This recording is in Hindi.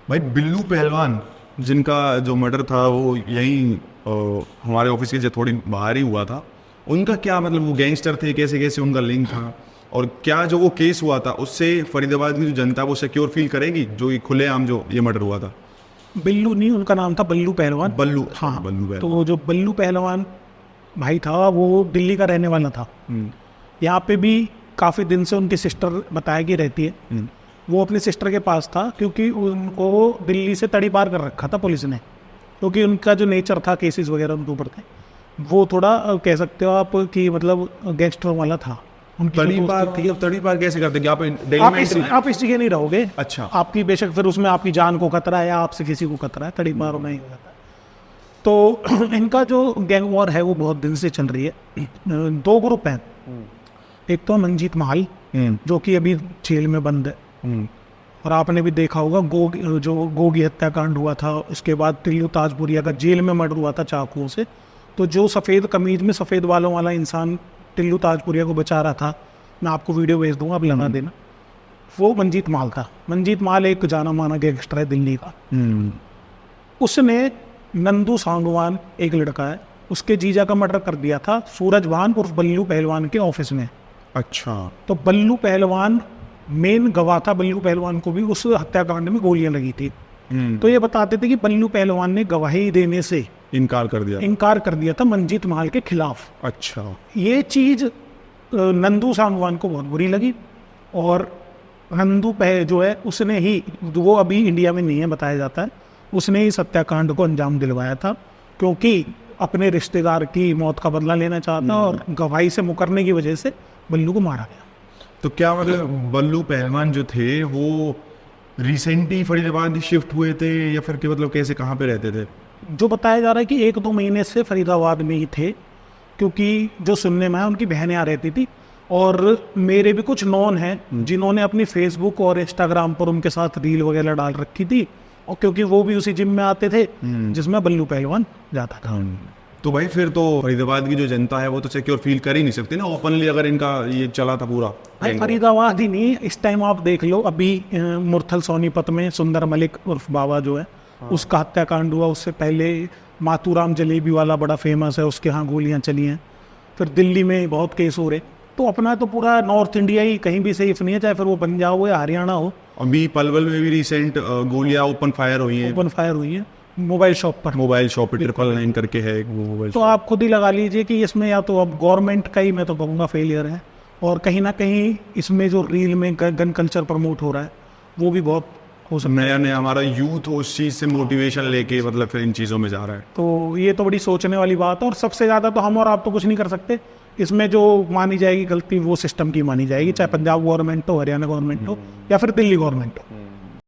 भाई बिल्लू पहलवान जिनका जो मर्डर था वो यहीं हमारे ऑफिस के थोड़ी बाहर ही हुआ था, उनका क्या मतलब, वो गैंगस्टर थे, कैसे कैसे उनका लिंक था, और क्या जो वो केस हुआ था उससे फरीदाबाद की जो जनता वो सिक्योर फील करेगी, जो ये खुलेआम जो ये मर्डर हुआ था? बिल्लू नहीं, उनका नाम था बल्लू पहलवान। बल्लू, हाँ, बल्लू पहलवान। तो जो बल्लू पहलवान भाई था वो दिल्ली का रहने वाला था। यहाँ पे भी काफ़ी दिन से उनकी सिस्टर बताया कि रहती है। वो अपनी सिस्टर के पास था क्योंकि उनको दिल्ली से तड़ी पार कर रखा था पुलिस ने, क्योंकि उनका जो नेचर था, केसेस वगैरह उनके ऊपर थे, वो थोड़ा कह सकते हो आप कि मतलब गैंगस्टर वाला था। तड़ी पार थी। अब तड़ी पार कैसे करते? आप इस जगह नहीं रहोगे। अच्छा। आपकी बेशक फिर उसमें आपकी जान को खतरा है या आपसे किसी को खतरा है, तड़ी पार होना ही हो जाता है। तो इनका जो गैंग वॉर है वो बहुत दिन से चल रही है। 2 ग्रुप हैं। एक तो मंजीत महल जो कि अभी जेल में बंद है, और आपने भी देखा होगा जो गोगी हत्याकांड हुआ था, उसके बाद टिल्लू ताजपुरिया का जेल में मर्डर हुआ था चाकुओं से। तो जो सफ़ेद कमीज में सफ़ेद बालों वाला इंसान टिल्लू ताजपुरिया को बचा रहा था, मैं आपको वीडियो भेज दूंगा, आप लगा देना, वो मंजीत महल था। मंजीत महल एक जाना माना गैंगस्टर है दिल्ली का। उसने नंदू सांगवान, एक लड़का है, उसके जीजा का मर्डर कर दिया था सूरज भान उर्फ बल्लू पहलवान के ऑफिस में। अच्छा। तो बल्लू पहलवान मेन गवाह था। बल्लू पहलवान को भी उस हत्याकांड में गोलियां लगी थी। तो ये बताते थे कि बल्लू पहलवान ने गवाही देने से इनकार कर दिया था मंजीत महल के खिलाफ। अच्छा। ये चीज नंदू सांगवान को बहुत बुरी लगी, और नंदू जो है उसने ही, वो अभी इंडिया में नहीं है बताया जाता है, उसने इस हत्याकांड को अंजाम दिलवाया था, क्योंकि अपने रिश्तेदार की मौत का बदला लेना चाहता और गवाही से मुकरने की वजह से बल्लू को मारा गया। तो क्या मतलब बल्लू पहलवान जो थे वो रिसेंटली फरीदाबाद शिफ्ट हुए थे, या फिर कि मतलब कैसे, कहाँ पे रहते थे? जो बताया जा रहा है कि 1-2 महीने से फरीदाबाद में ही थे, क्योंकि जो सुनने में है उनकी बहनें आ रहती थी, और मेरे भी कुछ नॉन हैं जिन्होंने अपनी फेसबुक और इंस्टाग्राम पर उनके साथ रील वगैरह डाल रखी थी, और क्योंकि वो भी उसी जिम में आते थे जिसमें बल्लू पहलवान जाता था। तो भाई फिर तो फरीदाबाद की जो जनता है वो तो सिक्योर फील कर ही नहीं सकती ना ओपनली, अगर इनका ये चला था पूरा। भाई फरीदाबाद ही नहीं, इस टाइम आप देख लो, अभी मुरथल सोनीपत में सुंदर मलिक उर्फ बाबा जो है, उसका हत्याकांड हुआ। उससे पहले मातूराम जलेबी वाला बड़ा फेमस है, उसके यहाँ गोलियां चली हैं। फिर दिल्ली में बहुत केस हो रहे। तो अपना तो पूरा नॉर्थ इंडिया ही कहीं भी सेफ नहीं है, चाहे फिर वो पंजाब हो या हरियाणा हो। अभी पलवल में भी रिसेंट गोलियां ओपन फायर हुई हैं मोबाइल शॉप पर 999 करके है एक वो मोबाइल। तो आप खुद ही लगा लीजिए कि इसमें या तो अब गवर्नमेंट का ही मैं तो कहूँगा फेलियर है, और कहीं ना कहीं इसमें जो रील में गन कल्चर प्रमोट हो रहा है वो भी बहुत हो सकता है। नया हमारा यूथ उस चीज़ से मोटिवेशन लेके मतलब फिर इन चीज़ों में जा रहा है। तो ये तो बड़ी सोचने वाली बात है, और सबसे ज़्यादा तो हम और आप तो कुछ नहीं कर सकते। इसमें जो मानी जाएगी गलती वो सिस्टम की मानी जाएगी, चाहे पंजाब गवर्नमेंट हो, हरियाणा गवर्नमेंट हो या फिर दिल्ली गवर्नमेंट हो।